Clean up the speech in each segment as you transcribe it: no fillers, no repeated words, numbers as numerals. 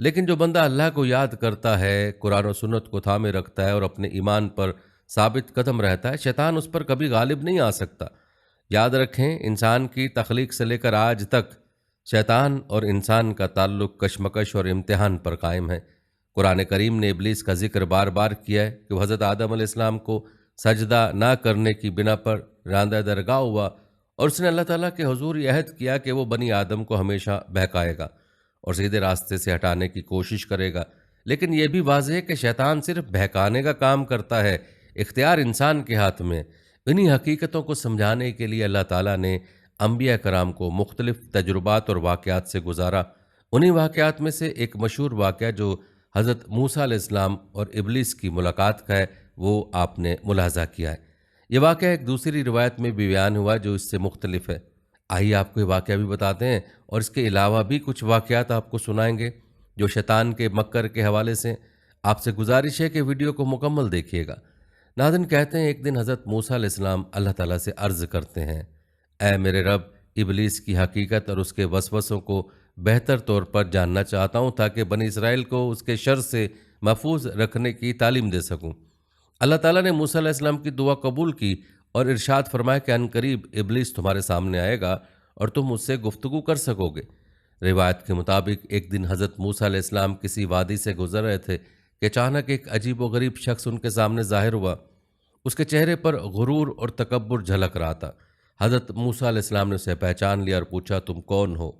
لیکن جو بندہ اللہ کو یاد کرتا ہے، قرآن و سنت کو تھامے رکھتا ہے اور اپنے ایمان پر ثابت قدم رہتا ہے، شیطان اس پر کبھی غالب نہیں آ سکتا۔ یاد رکھیں، انسان کی تخلیق سے لے کر آج تک شیطان اور انسان کا تعلق کشمکش اور امتحان پر قائم ہے۔ قرآن کریم نے ابلیس کا ذکر بار بار کیا ہے کہ وہ حضرت آدم علیہ السلام کو سجدہ نہ کرنے کی بنا پر راندہ درگاہ ہوا، اور اس نے اللہ تعالیٰ کے حضور یہ عہد کیا کہ وہ بنی آدم کو ہمیشہ بہکائے گا اور سیدھے راستے سے ہٹانے کی کوشش کرے گا۔ لیکن یہ بھی واضح ہے کہ شیطان صرف بہکانے کا کام کرتا ہے، اختیار انسان کے ہاتھ میں۔ انہی حقیقتوں کو سمجھانے کے لیے اللہ تعالیٰ نے انبیاء کرام کو مختلف تجربات اور واقعات سے گزارا۔ انہی واقعات میں سے ایک مشہور واقعہ جو حضرت موسیٰ علیہ السلام اور ابلیس کی ملاقات کا ہے، وہ آپ نے ملاحظہ کیا ہے۔ یہ واقعہ ایک دوسری روایت میں بھی بیان ہوا جو اس سے مختلف ہے۔ آئیے آپ کو یہ واقعہ بھی بتاتے ہیں، اور اس کے علاوہ بھی کچھ واقعات آپ کو سنائیں گے جو شیطان کے مکر کے حوالے سے۔ آپ سے گزارش ہے کہ ویڈیو کو مکمل دیکھیے گا۔ ناظرین، کہتے ہیں ایک دن حضرت موسیٰ علیہ السلام اللہ تعالیٰ سے عرض کرتے ہیں، اے میرے رب، ابلیس کی حقیقت اور اس کے وسوسوں کو بہتر طور پر جاننا چاہتا ہوں تاکہ بنی اسرائیل کو اس کے شر سے محفوظ رکھنے کی تعلیم دے سکوں۔ اللہ تعالیٰ نے موسیٰ علیہ السلام کی دعا قبول کی اور ارشاد فرمایا کہ عنقریب ابلیس تمہارے سامنے آئے گا اور تم اس سے گفتگو کر سکو گے۔ روایت کے مطابق ایک دن حضرت موسیٰ علیہ السلام کسی وادی سے گزر رہے تھے کہ اچانک ایک عجیب و غریب شخص ان کے سامنے ظاہر ہوا۔ اس کے چہرے پر غرور اور تکبر جھلک رہا تھا۔ حضرت موسیٰ علیہ السلام نے اسے پہچان لیا اور پوچھا، تم کون ہو؟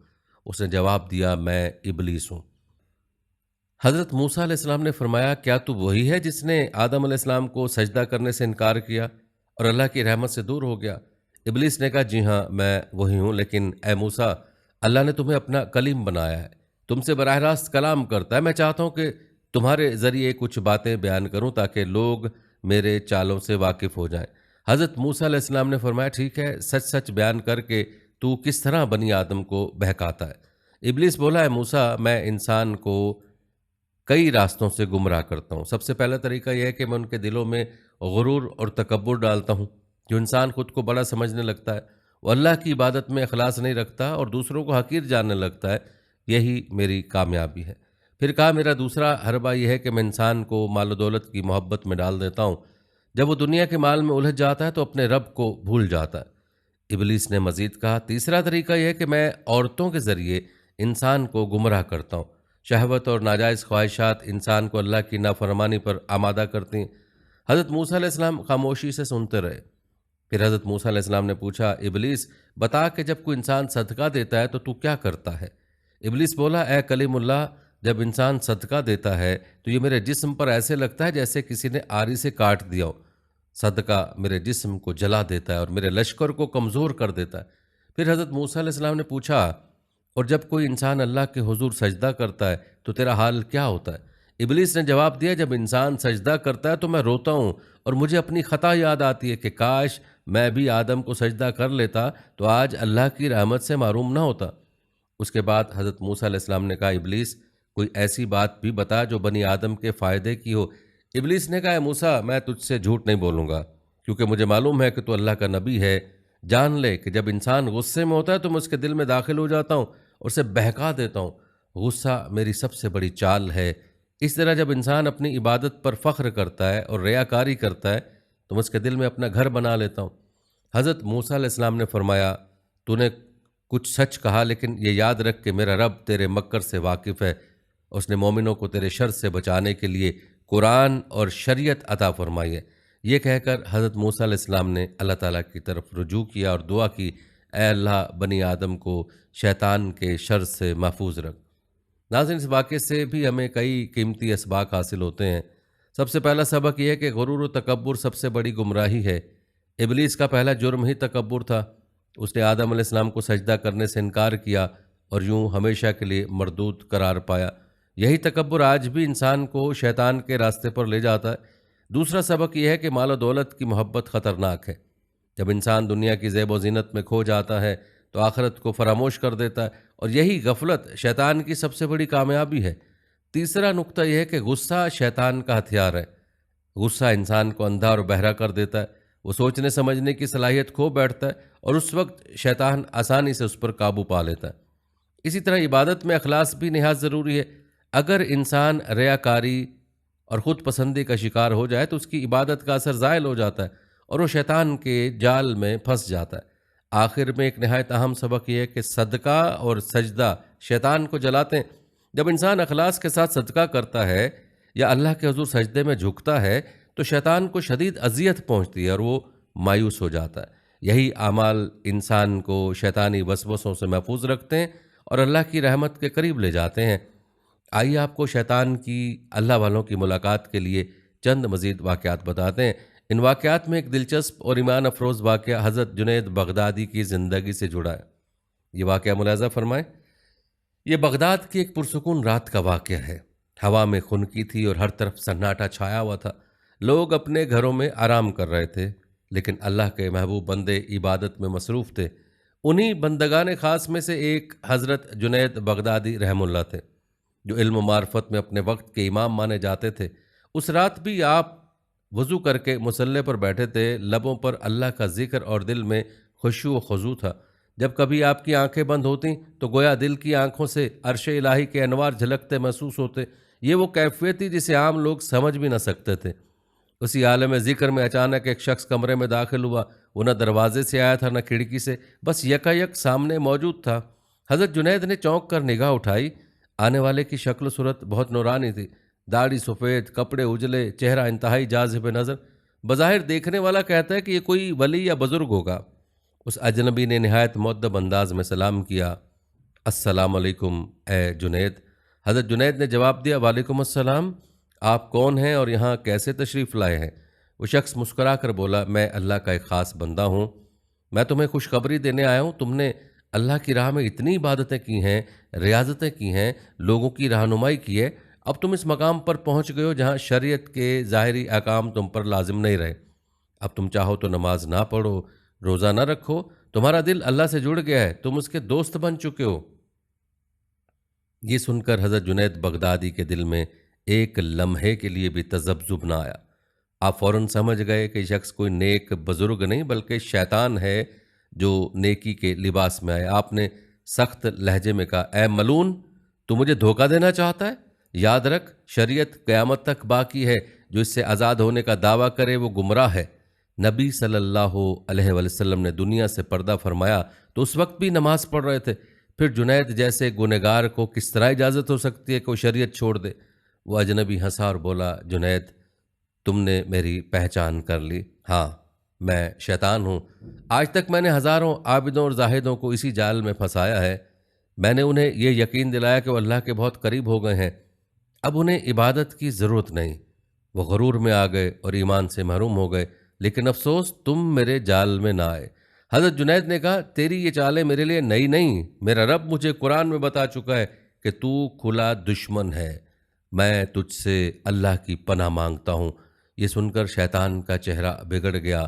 اس نے جواب دیا، میں ابلیس ہوں۔ حضرت موسیٰ علیہ السلام نے فرمایا، کیا تو وہی ہے جس نے آدم علیہ السلام کو سجدہ کرنے سے انکار کیا اور اللہ کی رحمت سے دور ہو گیا؟ ابلیس نے کہا، جی ہاں، میں وہی ہوں، لیکن اے موسیٰ، اللہ نے تمہیں اپنا کلیم بنایا ہے، تم سے براہ راست کلام کرتا ہے۔ میں چاہتا ہوں کہ تمہارے ذریعے کچھ باتیں بیان کروں تاکہ لوگ میرے چالوں سے واقف ہو جائیں۔ حضرت موسیٰ علیہ السلام نے فرمایا، ٹھیک ہے، سچ سچ بیان کر کے تو کس طرح بنی آدم کو بہکاتا ہے؟ ابلیس بولا، اے موسیٰ، میں انسان کو کئی راستوں سے گمراہ کرتا ہوں۔ سب سے پہلا طریقہ یہ ہے کہ میں ان کے دلوں میں غرور اور تکبر ڈالتا ہوں۔ جو انسان خود کو بڑا سمجھنے لگتا ہے، وہ اللہ کی عبادت میں اخلاص نہیں رکھتا اور دوسروں کو حقیر جاننے لگتا ہے، یہی میری کامیابی ہے۔ پھر کہا، میرا دوسرا حربہ یہ ہے کہ میں انسان کو مال و دولت کی محبت میں ڈال دیتا ہوں۔ جب وہ دنیا کے مال میں الجھ جاتا ہے تو اپنے رب کو بھول جاتا ہے۔ ابلیس نے مزید کہا، تیسرا طریقہ یہ ہے کہ میں عورتوں کے ذریعے انسان کو گمراہ کرتا ہوں۔ شہوت اور ناجائز خواہشات انسان کو اللہ کی نافرمانی پر آمادہ کرتی ہیں۔ حضرت موسیٰ علیہ السلام خاموشی سے سنتے رہے۔ پھر حضرت موسیٰ علیہ السلام نے پوچھا، ابلیس، بتا کہ جب کوئی انسان صدقہ دیتا ہے تو کیا کرتا ہے؟ ابلیس بولا، اے کلیم اللہ، جب انسان صدقہ دیتا ہے تو یہ میرے جسم پر ایسے لگتا ہے جیسے کسی نے آری سے کاٹ دیا ہو۔ صدقہ میرے جسم کو جلا دیتا ہے اور میرے لشکر کو کمزور کر دیتا ہے۔ پھر حضرت موسیٰ علیہ السلام نے پوچھا، اور جب کوئی انسان اللہ کے حضور سجدہ کرتا ہے تو تیرا حال کیا ہوتا ہے؟ ابلیس نے جواب دیا، جب انسان سجدہ کرتا ہے تو میں روتا ہوں اور مجھے اپنی خطا یاد آتی ہے کہ کاش میں بھی آدم کو سجدہ کر لیتا تو آج اللہ کی رحمت سے محروم نہ ہوتا۔ اس کے بعد حضرت موسیٰ علیہ السلام نے کہا، ابلیس، کوئی ایسی بات بھی بتا جو بنی آدم کے فائدے کی ہو۔ ابلیس نے کہا، اے موسیٰ، میں تجھ سے جھوٹ نہیں بولوں گا، کیونکہ مجھے معلوم ہے کہ تو اللہ کا نبی ہے۔ جان لے کہ جب انسان غصے میں ہوتا ہے تو میں اس کے دل میں داخل ہو جاتا ہوں اور اسے بہکا دیتا ہوں۔ غصہ میری سب سے بڑی چال ہے۔ اس طرح جب انسان اپنی عبادت پر فخر کرتا ہے اور ریاکاری کرتا ہے تو میں اس کے دل میں اپنا گھر بنا لیتا ہوں۔ حضرت موسیٰ علیہ السلام نے فرمایا، تو نے کچھ سچ کہا، لیکن یہ یاد رکھ کہ میرا رب تیرے مکر سے واقف ہے۔ اس نے مومنوں کو تیرے شر سے بچانے کے لیے قرآن اور شریعت عطا فرمائی ہے۔ یہ کہہ کر حضرت موسیٰ علیہ السلام نے اللہ تعالیٰ کی طرف رجوع کیا اور دعا کی، اے اللہ، بنی آدم کو شیطان کے شر سے محفوظ رکھ۔ ناظرین، اس واقعے سے بھی ہمیں کئی قیمتی اسباق حاصل ہوتے ہیں۔ سب سے پہلا سبق یہ ہے کہ غرور و تکبر سب سے بڑی گمراہی ہے۔ ابلیس کا پہلا جرم ہی تکبر تھا۔ اس نے آدم علیہ السلام کو سجدہ کرنے سے انکار کیا اور یوں ہمیشہ کے لیے مردود قرار پایا۔ یہی تکبر آج بھی انسان کو شیطان کے راستے پر لے جاتا ہے۔ دوسرا سبق یہ ہے کہ مال و دولت کی محبت خطرناک ہے۔ جب انسان دنیا کی زیب و زینت میں کھو جاتا ہے تو آخرت کو فراموش کر دیتا ہے، اور یہی غفلت شیطان کی سب سے بڑی کامیابی ہے۔ تیسرا نقطہ یہ ہے کہ غصہ شیطان کا ہتھیار ہے۔ غصہ انسان کو اندھا اور بہرا کر دیتا ہے۔ وہ سوچنے سمجھنے کی صلاحیت کھو بیٹھتا ہے اور اس وقت شیطان آسانی سے اس پر قابو پا لیتا ہے۔ اسی طرح عبادت میں اخلاص بھی نہایت ضروری ہے۔ اگر انسان ریاکاری اور خود پسندی کا شکار ہو جائے تو اس کی عبادت کا اثر زائل ہو جاتا ہے اور وہ شیطان کے جال میں پھنس جاتا ہے۔ آخر میں ایک نہایت اہم سبق یہ ہے کہ صدقہ اور سجدہ شیطان کو جلاتے ہیں۔ جب انسان اخلاص کے ساتھ صدقہ کرتا ہے یا اللہ کے حضور سجدے میں جھکتا ہے تو شیطان کو شدید اذیت پہنچتی ہے اور وہ مایوس ہو جاتا ہے۔ یہی اعمال انسان کو شیطانی وسوسوں سے محفوظ رکھتے ہیں اور اللہ کی رحمت کے قریب لے جاتے ہیں۔ آئیے آپ کو شیطان کی اللہ والوں کی ملاقات کے لیے چند مزید واقعات بتاتے ہیں۔ ان واقعات میں ایک دلچسپ اور ایمان افروز واقعہ حضرت جنید بغدادی کی زندگی سے جڑا ہے۔ یہ واقعہ ملاحظہ فرمائیں۔ یہ بغداد کی ایک پرسکون رات کا واقعہ ہے۔ ہوا میں خنکی تھی اور ہر طرف سناٹا چھایا ہوا تھا۔ لوگ اپنے گھروں میں آرام کر رہے تھے، لیکن اللہ کے محبوب بندے عبادت میں مصروف تھے۔ انہی بندگان خاص میں سے ایک حضرت جنید بغدادی رحم اللہ تھے، جو علم و معرفت میں اپنے وقت کے امام مانے جاتے تھے۔ اس رات بھی آپ وضو کر کے مصلے پر بیٹھے تھے، لبوں پر اللہ کا ذکر اور دل میں خشوع و خضوع تھا۔ جب کبھی آپ کی آنکھیں بند ہوتیں تو گویا دل کی آنکھوں سے عرش الہی کے انوار جھلکتے محسوس ہوتے۔ یہ وہ کیفیت تھی جسے عام لوگ سمجھ بھی نہ سکتے تھے۔ اسی عالم ذکر میں اچانک ایک شخص کمرے میں داخل ہوا۔ وہ نہ دروازے سے آیا تھا نہ کھڑکی سے، بس یکایک سامنے موجود تھا۔ حضرت جنید نے چونک کر نگاہ اٹھائی۔ آنے والے کی شکل و صورت بہت نورانی تھی، داڑھی سفید، کپڑے اجلے، چہرہ انتہائی جاذب نظر۔ بظاہر دیکھنے والا کہتا ہے کہ یہ کوئی ولی یا بزرگ ہوگا۔ اس اجنبی نے نہایت مؤدب انداز میں سلام کیا۔ السلام علیکم اے جنید۔ حضرت جنید نے جواب دیا، وعلیکم السلام، آپ کون ہیں اور یہاں کیسے تشریف لائے ہیں؟ وہ شخص مسکرا کر بولا، میں اللہ کا ایک خاص بندہ ہوں، میں تمہیں خوشخبری دینے آیا ہوں۔ تم نے اللہ کی راہ میں اتنی عبادتیں کی ہیں، ریاضتیں کی ہیں، لوگوں کی رہنمائی کی ہے، اب تم اس مقام پر پہنچ گئے ہو جہاں شریعت کے ظاہری احکام تم پر لازم نہیں رہے۔ اب تم چاہو تو نماز نہ پڑھو، روزہ نہ رکھو، تمہارا دل اللہ سے جڑ گیا ہے، تم اس کے دوست بن چکے ہو۔ یہ سن کر حضرت جنید بغدادی کے دل میں ایک لمحے کے لیے بھی تذبذب نہ آیا۔ آپ فوراً سمجھ گئے کہ یہ شخص کوئی نیک بزرگ نہیں بلکہ شیطان ہے جو نیکی کے لباس میں آئے۔ آپ نے سخت لہجے میں کہا، اے ملون، تو مجھے دھوکہ دینا چاہتا ہے؟ یاد رکھ، شریعت قیامت تک باقی ہے، جو اس سے آزاد ہونے کا دعویٰ کرے وہ گمراہ ہے۔ نبی صلی اللہ علیہ وسلم نے دنیا سے پردہ فرمایا تو اس وقت بھی نماز پڑھ رہے تھے، پھر جنید جیسے گنہگار کو کس طرح اجازت ہو سکتی ہے کہ وہ شریعت چھوڑ دے؟ وہ اجنبی ہنسا اور بولا، جنید، تم نے میری پہچان کر لی۔ ہاں، میں شیطان ہوں۔ آج تک میں نے ہزاروں عابدوں اور زاہدوں کو اسی جال میں پھنسایا ہے۔ میں نے انہیں یہ یقین دلایا کہ وہ اللہ کے بہت قریب ہو گئے ہیں، اب انہیں عبادت کی ضرورت نہیں۔ وہ غرور میں آ گئے اور ایمان سے محروم ہو گئے، لیکن افسوس تم میرے جال میں نہ آئے۔ حضرت جنید نے کہا، تیری یہ چالیں میرے لیے نئی نہیں، میرا رب مجھے قرآن میں بتا چکا ہے کہ تو کھلا دشمن ہے۔ میں تجھ سے اللہ کی پناہ مانگتا ہوں۔ یہ سن کر شیطان کا چہرہ بگڑ گیا،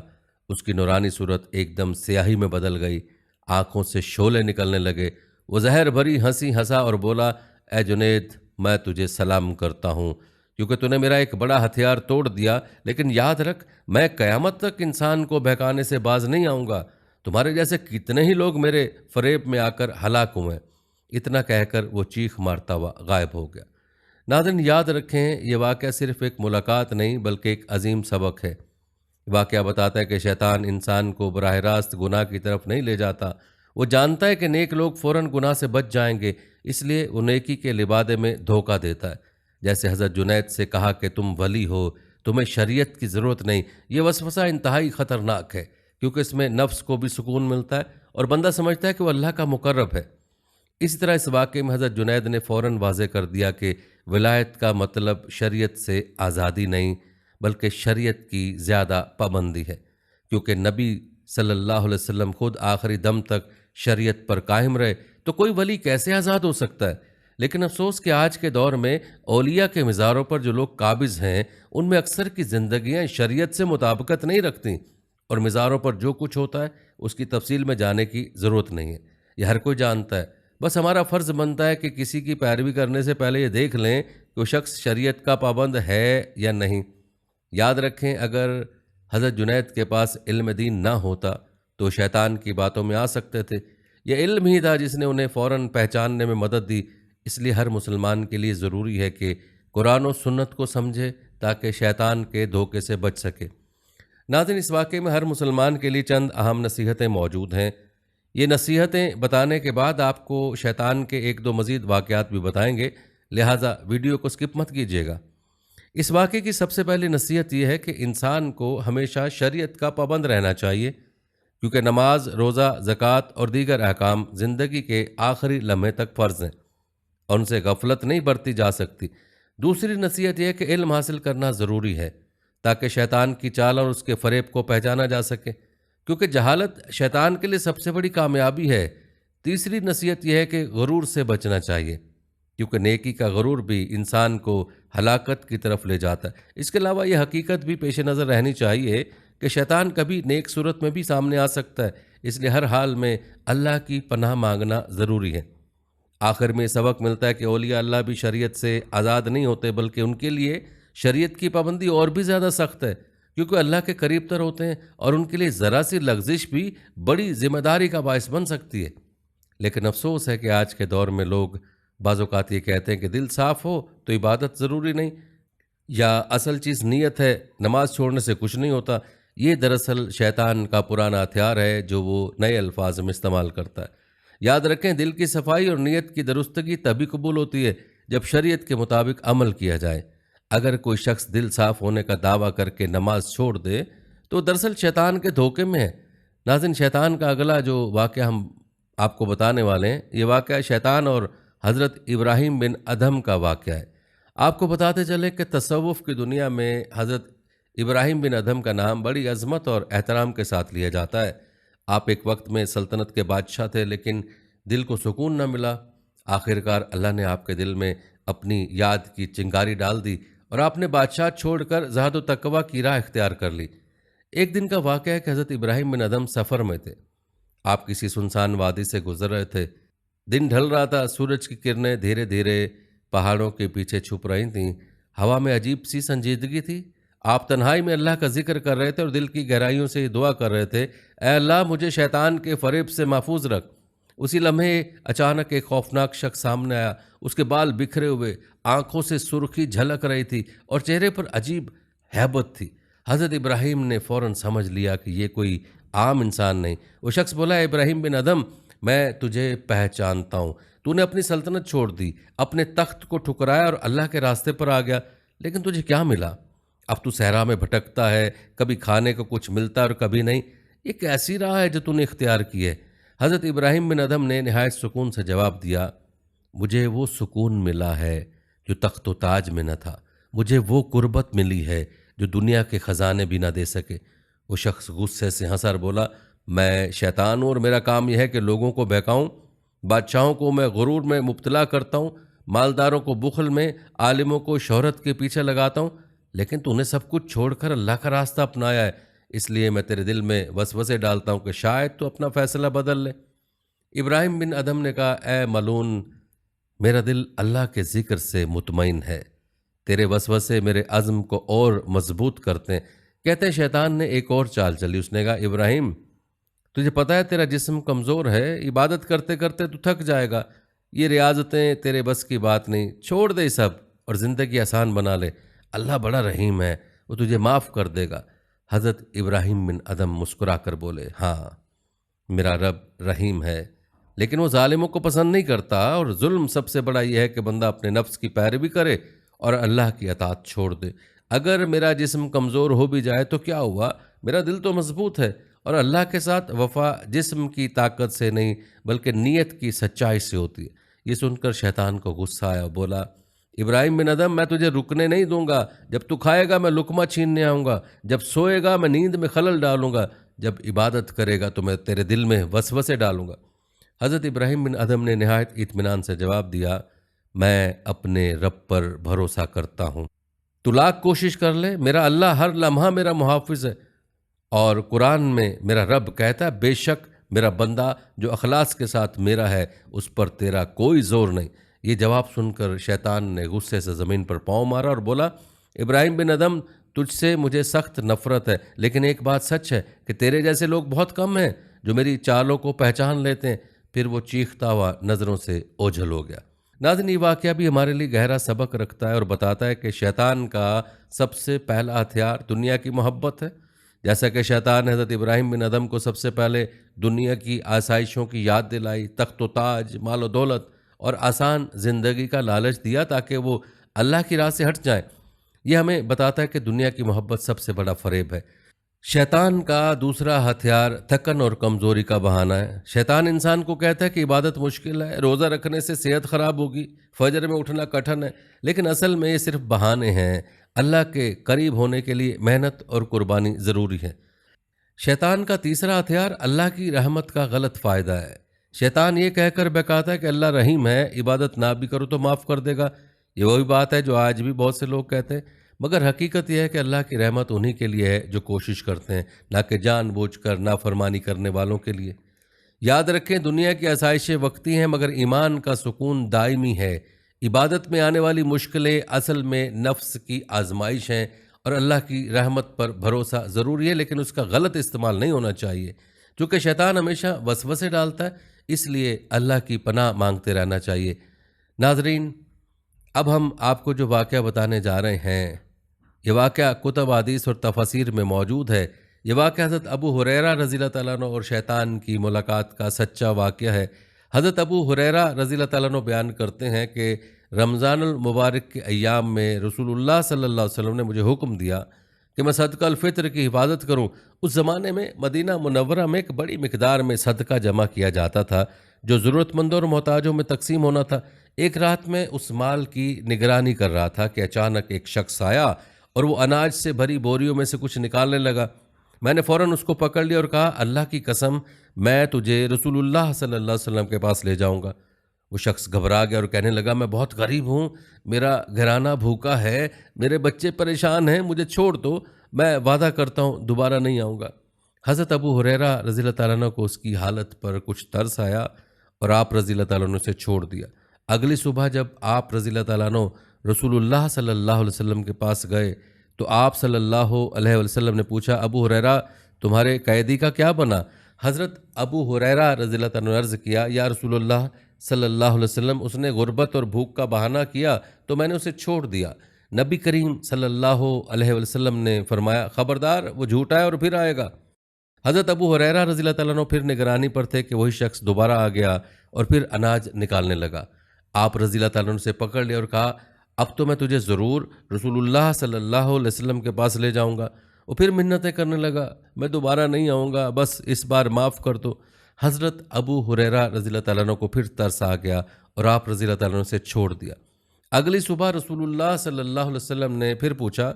اس کی نورانی صورت ایک دم سیاہی میں بدل گئی، آنکھوں سے شعلے نکلنے لگے۔ وہ زہر بھری ہنسی ہنسا اور بولا، اے جنید، میں تجھے سلام کرتا ہوں کیونکہ تو نے میرا ایک بڑا ہتھیار توڑ دیا، لیکن یاد رکھ، میں قیامت تک انسان کو بہکانے سے باز نہیں آؤں گا۔ تمہارے جیسے کتنے ہی لوگ میرے فریب میں آ کر ہلاک ہوئے۔ اتنا کہہ کر وہ چیخ مارتا ہوا غائب ہو گیا۔ ناظرین، یاد رکھیں، یہ واقعہ صرف ایک ملاقات نہیں بلکہ ایک عظیم سبق ہے۔ واقعہ بتاتا ہے کہ شیطان انسان کو براہ راست گناہ کی طرف نہیں لے جاتا۔ وہ جانتا ہے کہ نیک لوگ فوراً گناہ سے بچ جائیں گے، اس لیے وہ نیکی کے لبادے میں دھوکہ دیتا ہے۔ جیسے حضرت جنید سے کہا کہ تم ولی ہو، تمہیں شریعت کی ضرورت نہیں، یہ وسوسہ انتہائی خطرناک ہے کیونکہ اس میں نفس کو بھی سکون ملتا ہے اور بندہ سمجھتا ہے کہ وہ اللہ کا مقرب ہے۔ اسی طرح اس واقعے میں حضرت جنید نے فوراً واضح کر دیا کہ ولایت کا مطلب شریعت سے آزادی نہیں بلکہ شریعت کی زیادہ پابندی ہے، کیونکہ نبی صلی اللہ علیہ وسلم خود آخری دم تک شریعت پر قائم رہے، تو کوئی ولی کیسے آزاد ہو سکتا ہے؟ لیکن افسوس کہ آج کے دور میں اولیاء کے مزاروں پر جو لوگ قابض ہیں ان میں اکثر کی زندگیاں شریعت سے مطابقت نہیں رکھتی، اور مزاروں پر جو کچھ ہوتا ہے اس کی تفصیل میں جانے کی ضرورت نہیں ہے، یہ ہر کوئی جانتا ہے۔ بس ہمارا فرض بنتا ہے کہ کسی کی پیروی کرنے سے پہلے یہ دیکھ لیں کہ وہ شخص شریعت کا پابند ہے یا نہیں۔ یاد رکھیں، اگر حضرت جنید کے پاس علم دین نہ ہوتا تو شیطان کی باتوں میں آ سکتے تھے۔ یہ علم ہی تھا جس نے انہیں فوراً پہچاننے میں مدد دی۔ اس لیے ہر مسلمان کے لیے ضروری ہے کہ قرآن و سنت کو سمجھے تاکہ شیطان کے دھوکے سے بچ سکے۔ ناظرین، اس واقعے میں ہر مسلمان کے لیے چند اہم نصیحتیں موجود ہیں۔ یہ نصیحتیں بتانے کے بعد آپ کو شیطان کے ایک دو مزید واقعات بھی بتائیں گے، لہٰذا ویڈیو کو سکپ مت کیجیے گا۔ اس واقعے کی سب سے پہلی نصیحت یہ ہے کہ انسان کو ہمیشہ شریعت کا پابند رہنا چاہیے، کیونکہ نماز، روزہ، زکوٰۃ اور دیگر احکام زندگی کے آخری لمحے تک فرض ہیں اور ان سے غفلت نہیں برتی جا سکتی۔ دوسری نصیحت یہ ہے کہ علم حاصل کرنا ضروری ہے تاکہ شیطان کی چال اور اس کے فریب کو پہچانا جا سکے، کیونکہ جہالت شیطان کے لیے سب سے بڑی کامیابی ہے۔ تیسری نصیحت یہ ہے کہ غرور سے بچنا چاہیے، کیونکہ نیکی کا غرور بھی انسان کو ہلاکت کی طرف لے جاتا ہے۔ اس کے علاوہ یہ حقیقت بھی پیش نظر رہنی چاہیے کہ شیطان کبھی نیک صورت میں بھی سامنے آ سکتا ہے، اس لیے ہر حال میں اللہ کی پناہ مانگنا ضروری ہے۔ آخر میں سبق ملتا ہے کہ اولیاء اللہ بھی شریعت سے آزاد نہیں ہوتے، بلکہ ان کے لیے شریعت کی پابندی اور بھی زیادہ سخت ہے، کیونکہ اللہ کے قریب تر ہوتے ہیں اور ان کے لیے ذرا سی لغزش بھی بڑی ذمہ داری کا باعث بن سکتی ہے۔ لیکن افسوس ہے کہ آج کے دور میں لوگ بعض اوقات یہ کہتے ہیں کہ دل صاف ہو تو عبادت ضروری نہیں، یا اصل چیز نیت ہے، نماز چھوڑنے سے کچھ نہیں ہوتا۔ یہ دراصل شیطان کا پرانا ہتھیار ہے جو وہ نئے الفاظ میں استعمال کرتا ہے۔ یاد رکھیں، دل کی صفائی اور نیت کی درستگی تبھی قبول ہوتی ہے جب شریعت کے مطابق عمل کیا جائے۔ اگر کوئی شخص دل صاف ہونے کا دعویٰ کر کے نماز چھوڑ دے تو دراصل شیطان کے دھوکے میں ہے۔ ناظرین، شیطان کا اگلا جو واقعہ ہم آپ کو بتانے والے ہیں، یہ واقعہ شیطان اور حضرت ابراہیم بن ادھم کا واقعہ ہے۔ آپ کو بتاتے چلے کہ تصوف کی دنیا میں حضرت ابراہیم بن ادھم کا نام بڑی عظمت اور احترام کے ساتھ لیا جاتا ہے۔ آپ ایک وقت میں سلطنت کے بادشاہ تھے، لیکن دل کو سکون نہ ملا۔ آخرکار اللہ نے آپ کے دل میں اپنی یاد کی چنگاری ڈال دی اور آپ نے بادشاہ چھوڑ کر زہد و تقویٰ کی راہ اختیار کر لی۔ ایک دن کا واقعہ ہے کہ حضرت ابراہیم بن ادھم سفر میں تھے۔ آپ کسی سنسان وادی سے گزر رہے تھے۔ دن ڈھل رہا تھا، سورج کی کرنیں دھیرے دھیرے پہاڑوں کے پیچھے چھپ رہی تھیں، ہوا میں عجیب سی سنجیدگی تھی۔ آپ تنہائی میں اللہ کا ذکر کر رہے تھے اور دل کی گہرائیوں سے یہ دعا کر رہے تھے، اے اللہ مجھے شیطان کے فریب سے محفوظ رکھ۔ اسی لمحے اچانک ایک خوفناک شخص سامنے آیا۔ اس کے بال بکھرے ہوئے، آنکھوں سے سرخی جھلک رہی تھی اور چہرے پر عجیب ہیبت تھی۔ حضرت ابراہیم نے فوراً سمجھ لیا کہ یہ کوئی عام انسان نہیں۔ وہ شخص بولا، اے ابراہیم بن ادھم، میں تجھے پہچانتا ہوں۔ تو نے اپنی سلطنت چھوڑ دی، اپنے تخت کو ٹھکرایا اور اللہ کے راستے پر آ گیا، لیکن تجھے کیا ملا؟ اب تو صحرا میں بھٹکتا ہے، کبھی کھانے کو کچھ ملتا ہے اور کبھی نہیں۔ یہ کیسی راہ ہے جو تو نے اختیار کی ہے؟ حضرت ابراہیم بن ادھم نے نہایت سکون سے جواب دیا، مجھے وہ سکون ملا ہے جو تخت و تاج میں نہ تھا، مجھے وہ قربت ملی ہے جو دنیا کے خزانے بھی نہ دے سکے۔ وہ شخص غصے سے ہنسا اور بولا، میں شیطان ہوں اور میرا کام یہ ہے کہ لوگوں کو بہکاؤں، بادشاہوں کو میں غرور میں مبتلا کرتا ہوں، مالداروں کو بخل میں، عالموں کو شہرت کے پیچھے لگاتا ہوں، لیکن تو نے سب کچھ چھوڑ کر اللہ کا راستہ اپنایا ہے، اس لیے میں تیرے دل میں وسوسے ڈالتا ہوں کہ شاید تو اپنا فیصلہ بدل لے۔ ابراہیم بن ادھم نے کہا، اے ملعون، میرا دل اللہ کے ذکر سے مطمئن ہے، تیرے وسوسے میرے عزم کو اور مضبوط کرتے ہیں۔ کہتے ہیں شیطان نے ایک اور چال چلی، اس نے کہا، ابراہیم تجھے پتہ ہے تیرا جسم کمزور ہے، عبادت کرتے کرتے تو تھک جائے گا، یہ ریاضتیں تیرے بس کی بات نہیں، چھوڑ دے سب اور زندگی آسان بنا لے، اللہ بڑا رحیم ہے، وہ تجھے معاف کر دے گا۔ حضرت ابراہیم بن ادھم مسکرا کر بولے، ہاں میرا رب رحیم ہے، لیکن وہ ظالموں کو پسند نہیں کرتا، اور ظلم سب سے بڑا یہ ہے کہ بندہ اپنے نفس کی پیروی کرے اور اللہ کی اطاعت چھوڑ دے۔ اگر میرا جسم کمزور ہو بھی جائے تو کیا ہوا، میرا دل تو مضبوط ہے، اور اللہ کے ساتھ وفا جسم کی طاقت سے نہیں بلکہ نیت کی سچائی سے ہوتی ہے۔ یہ سن کر شیطان کو غصہ آیا اور بولا، ابراہیم بن ادھم میں تجھے رکنے نہیں دوں گا، جب تو کھائے گا میں لقمہ چھیننے آؤں گا، جب سوئے گا میں نیند میں خلل ڈالوں گا، جب عبادت کرے گا تو میں تیرے دل میں وسوسے ڈالوں گا۔ حضرت ابراہیم بن ادھم نے نہایت اطمینان سے جواب دیا، میں اپنے رب پر بھروسہ کرتا ہوں، تو لاکھ کوشش کر لے، میرا اللہ ہر لمحہ میرا محافظ ہے، اور قرآن میں میرا رب کہتا ہے، بے شک میرا بندہ جو اخلاص کے ساتھ میرا ہے اس پر تیرا کوئی زور نہیں۔ یہ جواب سن کر شیطان نے غصے سے زمین پر پاؤں مارا اور بولا، ابراہیم بن ادھم تجھ سے مجھے سخت نفرت ہے، لیکن ایک بات سچ ہے کہ تیرے جیسے لوگ بہت کم ہیں جو میری چالوں کو پہچان لیتے ہیں۔ پھر وہ چیختا ہوا نظروں سے اوجھل ہو گیا۔ ناظرین، یہ واقعہ بھی ہمارے لیے گہرا سبق رکھتا ہے اور بتاتا ہے کہ شیطان کا سب سے پہلا ہتھیار دنیا کی محبت ہے۔ جیسا کہ شیطان حضرت ابراہیم بن ادم کو سب سے پہلے دنیا کی آسائشوں کی یاد دلائی، تخت و تاج، مال و دولت اور آسان زندگی کا لالچ دیا تاکہ وہ اللہ کی راہ سے ہٹ جائیں۔ یہ ہمیں بتاتا ہے کہ دنیا کی محبت سب سے بڑا فریب ہے۔ شیطان کا دوسرا ہتھیار تھکن اور کمزوری کا بہانہ ہے۔ شیطان انسان کو کہتا ہے کہ عبادت مشکل ہے، روزہ رکھنے سے صحت خراب ہوگی، فجر میں اٹھنا کٹھن ہے، لیکن اصل میں یہ صرف بہانے ہیں۔ اللہ کے قریب ہونے کے لیے محنت اور قربانی ضروری ہے۔ شیطان کا تیسرا ہتھیار اللہ کی رحمت کا غلط فائدہ ہے۔ شیطان یہ کہہ کر بہکاتا ہے کہ اللہ رحیم ہے، عبادت نہ بھی کرو تو معاف کر دے گا۔ یہ وہی بات ہے جو آج بھی بہت سے لوگ کہتے ہیں، مگر حقیقت یہ ہے کہ اللہ کی رحمت انہی کے لیے ہے جو کوشش کرتے ہیں، نہ کہ جان بوجھ کر نافرمانی کرنے والوں کے لیے۔ یاد رکھیں، دنیا کی آسائشیں وقتی ہیں مگر ایمان کا سکون دائمی ہے۔ عبادت میں آنے والی مشکلیں اصل میں نفس کی آزمائش ہیں، اور اللہ کی رحمت پر بھروسہ ضروری ہے، لیکن اس کا غلط استعمال نہیں ہونا چاہیے۔ چونکہ شیطان ہمیشہ وسوسے ڈالتا ہے، اس لیے اللہ کی پناہ مانگتے رہنا چاہیے۔ ناظرین، اب ہم آپ کو جو واقعہ بتانے جا رہے ہیں، یہ واقعہ کتب حدیث اور تفاسیر میں موجود ہے۔ یہ واقعہ حضرت ابو ہریرہ رضی اللہ تعالیٰ عنہ اور شیطان کی ملاقات کا سچا واقعہ ہے۔ حضرت ابو ہریرہ رضی اللہ تعالیٰ عنہ بیان کرتے ہیں کہ رمضان المبارک کے ایام میں رسول اللہ صلی اللہ علیہ وسلم نے مجھے حکم دیا کہ میں صدقہ الفطر کی حفاظت کروں۔ اس زمانے میں مدینہ منورہ میں ایک بڑی مقدار میں صدقہ جمع کیا جاتا تھا جو ضرورت مندوں اور محتاجوں میں تقسیم ہونا تھا۔ ایک رات میں اس مال کی نگرانی کر رہا تھا کہ اچانک ایک شخص آیا اور وہ اناج سے بھری بوریوں میں سے کچھ نکالنے لگا۔ میں نے فوراً اس کو پکڑ لیا اور کہا، اللہ کی قسم، میں تجھے رسول اللہ صلی اللہ علیہ وسلم کے پاس لے جاؤں گا۔ وہ شخص گھبرا گیا اور کہنے لگا، میں بہت غریب ہوں، میرا گھرانہ بھوکا ہے، میرے بچے پریشان ہیں، مجھے چھوڑ دو، میں وعدہ کرتا ہوں دوبارہ نہیں آؤں گا۔ حضرت ابو ہریرہ رضی اللہ تعالیٰ عنہ کو اس کی حالت پر کچھ ترس آیا اور آپ رضی اللہ تعالیٰ عنہ سے چھوڑ دیا۔ اگلی صبح جب آپ رضی اللہ تعالیٰ عنہ رسول اللہ صلی اللہ علیہ وسلم کے پاس گئے تو آپ صلی اللہ علیہ وسلم نے پوچھا، ابو ہریرہ، تمہارے قیدی کا کیا بنا؟ حضرت ابو ہریرہ رضی اللہ تعالیٰ عنہ نے عرض کیا، یا رسول اللہ صلی اللہ علیہ وسلم، اس نے غربت اور بھوک کا بہانہ کیا تو میں نے اسے چھوڑ دیا۔ نبی کریم صلی اللہ علیہ وسلم نے فرمایا، خبردار، وہ جھوٹا ہے اور پھر آئے گا۔ حضرت ابو ہریرہ رضی اللہ تعالیٰ عنہ پھر نگرانی پر تھے کہ وہی شخص دوبارہ آ گیا اور پھر اناج نکالنے لگا۔ آپ رضی اللہ تعالیٰ عنہ سے پکڑ لیا اور کہا، اب تو میں تجھے ضرور رسول اللہ صلی اللہ علیہ وسلم کے پاس لے جاؤں گا۔ وہ پھر منتیں کرنے لگا، میں دوبارہ نہیں آؤں گا، بس اس بار معاف کر دو۔ حضرت ابو ہریرہ رضی اللہ تعالیٰ عنہ کو پھر ترس آ گیا اور آپ رضی اللہ تعالیٰ عنہ سے چھوڑ دیا۔ اگلی صبح رسول اللہ صلی اللہ علیہ وسلم نے پھر پوچھا،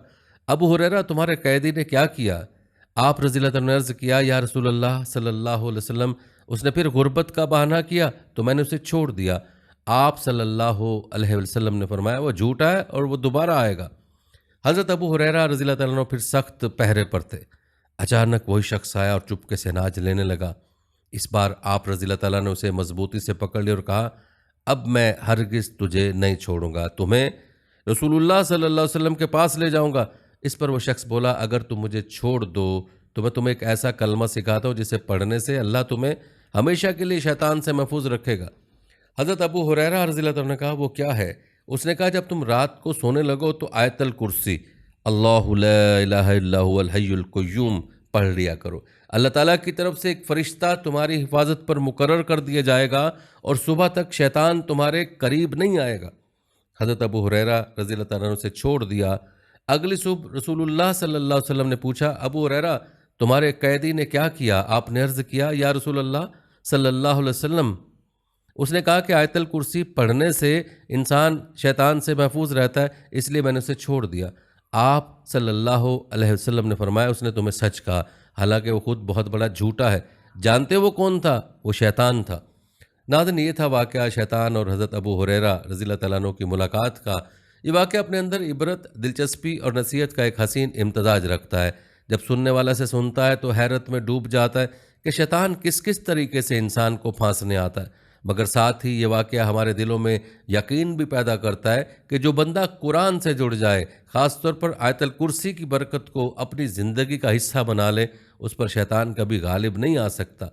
ابو ہریرہ، تمہارے قیدی نے کیا کیا؟ آپ رضی اللہ تعالیٰ نے عرض کیا، یا رسول اللہ صلی اللہ علیہ وسلم، اس نے پھر غربت کا بہانہ کیا تو میں نے اسے چھوڑ دیا۔ آپ صلی اللہ علیہ وسلم نے فرمایا، وہ جھوٹا ہے اور وہ دوبارہ آئے گا۔ حضرت ابو ہریرہ رضی اللہ تعالیٰ عنہ پھر سخت پہرے پر تھے۔ اچانک وہی شخص آیا اور چپکے سے اناج لینے لگا۔ اس بار آپ رضی اللہ تعالیٰ نے اسے مضبوطی سے پکڑ لیا اور کہا، اب میں ہرگز تجھے نہیں چھوڑوں گا، تمہیں رسول اللہ صلی اللہ علیہ وسلم کے پاس لے جاؤں گا۔ اس پر وہ شخص بولا، اگر تم مجھے چھوڑ دو تو میں تمہیں ایک ایسا کلمہ سکھاتا ہوں جسے پڑھنے سے اللہ تمہیں ہمیشہ کے لیے شیطان سے محفوظ رکھے گا۔ حضرت ابو ہریرہ رضی اللہ عنہ نے کہا، وہ کیا ہے؟ اس نے کہا، جب تم رات کو سونے لگو تو آیت الکرسی، اللہ لا الہ الا هو الحی القیوم پڑھ لیا کرو۔ اللہ تعالیٰ کی طرف سے ایک فرشتہ تمہاری حفاظت پر مقرر کر دیا جائے گا اور صبح تک شیطان تمہارے قریب نہیں آئے گا۔ حضرت ابو ہریرہ رضی اللہ تعالیٰ عنہ سے چھوڑ دیا۔ اگلی صبح رسول اللہ صلی اللہ علیہ وسلم نے پوچھا، ابو ہریرہ، تمہارے قیدی نے کیا کیا؟ آپ نے عرض کیا، یا رسول اللہ صلی اللہ علیہ وسلم، اس نے کہا کہ آیت الکرسی پڑھنے سے انسان شیطان سے محفوظ رہتا ہے، اس لیے میں نے اسے چھوڑ دیا۔ آپ صلی اللہ علیہ وسلم نے فرمایا، اس نے تمہیں سچ کہا، حالانکہ وہ خود بہت بڑا جھوٹا ہے۔ جانتے وہ کون تھا؟ وہ شیطان تھا۔ ناظرین، یہ تھا واقعہ شیطان اور حضرت ابو ہریرہ رضی اللہ تعالیٰ عنہ کی ملاقات کا۔ یہ واقعہ اپنے اندر عبرت، دلچسپی اور نصیحت کا ایک حسین امتزاج رکھتا ہے۔ جب سننے والا سے سنتا ہے تو حیرت میں ڈوب جاتا ہے کہ شیطان کس کس طریقے سے انسان کو پھانسنے آتا ہے، مگر ساتھ ہی یہ واقعہ ہمارے دلوں میں یقین بھی پیدا کرتا ہے کہ جو بندہ قرآن سے جڑ جائے، خاص طور پر آیت الکرسی کی برکت کو اپنی زندگی کا حصہ بنا لے، اس پر شیطان کبھی غالب نہیں آ سکتا۔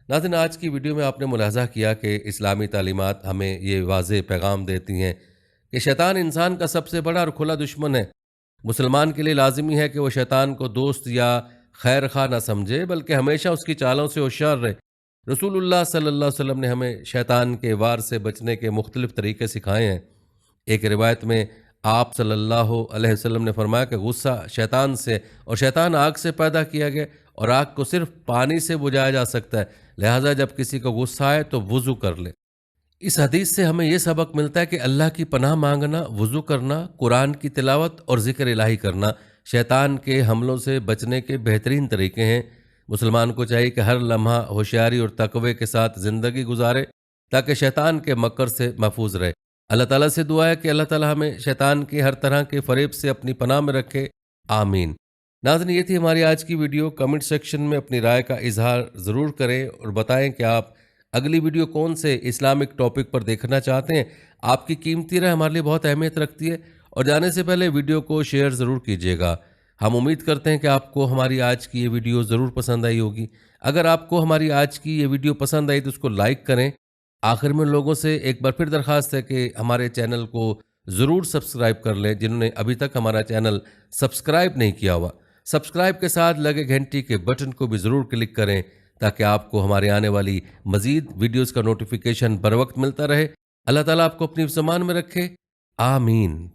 ناظرین، آج کی ویڈیو میں آپ نے ملاحظہ کیا کہ اسلامی تعلیمات ہمیں یہ واضح پیغام دیتی ہیں کہ شیطان انسان کا سب سے بڑا اور کھلا دشمن ہے۔ مسلمان کے لیے لازمی ہے کہ وہ شیطان کو دوست یا خیر خواہ نہ سمجھے، بلکہ ہمیشہ اس کی چالوں سے ہوشیار رہے۔ رسول اللہ صلی اللہ علیہ وسلم نے ہمیں شیطان کے وار سے بچنے کے مختلف طریقے سکھائے ہیں۔ ایک روایت میں آپ صلی اللہ علیہ وسلم نے فرمایا کہ غصہ شیطان سے اور شیطان آگ سے پیدا کیا گیا، اور آگ کو صرف پانی سے بجھایا جا سکتا ہے، لہٰذا جب کسی کو غصہ آئے تو وضو کر لے۔ اس حدیث سے ہمیں یہ سبق ملتا ہے کہ اللہ کی پناہ مانگنا، وضو کرنا، قرآن کی تلاوت اور ذکر الہی کرنا شیطان کے حملوں سے بچنے کے بہترین طریقے ہیں۔ مسلمان کو چاہیے کہ ہر لمحہ ہوشیاری اور تقوی کے ساتھ زندگی گزارے تاکہ شیطان کے مکر سے محفوظ رہے۔ اللہ تعالیٰ سے دعا ہے کہ اللہ تعالیٰ ہمیں شیطان کے ہر طرح کے فریب سے اپنی پناہ میں رکھے، آمین۔ ناظرین، یہ تھی ہماری آج کی ویڈیو۔ کمنٹ سیکشن میں اپنی رائے کا اظہار ضرور کریں اور بتائیں کہ آپ اگلی ویڈیو کون سے اسلامک ٹاپک پر دیکھنا چاہتے ہیں۔ آپ کی قیمتی رائے ہمارے لیے بہت اہمیت رکھتی ہے، اور جانے سے پہلے ویڈیو کو شیئر ضرور کیجیے گا۔ ہم امید کرتے ہیں کہ آپ کو ہماری آج کی یہ ویڈیو ضرور پسند آئی ہوگی۔ اگر آپ کو ہماری آج کی یہ ویڈیو پسند آئی تو اس کو لائک کریں۔ آخر میں لوگوں سے ایک بار پھر درخواست ہے کہ ہمارے چینل کو ضرور سبسکرائب کر لیں، جنہوں نے ابھی تک ہمارا چینل سبسکرائب نہیں کیا ہوا۔ سبسکرائب کے ساتھ لگے گھنٹی کے بٹن کو بھی ضرور کلک کریں تاکہ آپ کو ہمارے آنے والی مزید ویڈیوز کا نوٹیفیکیشن بر وقت ملتا رہے۔ اللہ تعالیٰ آپ کو اپنی زمان میں رکھے، آمین۔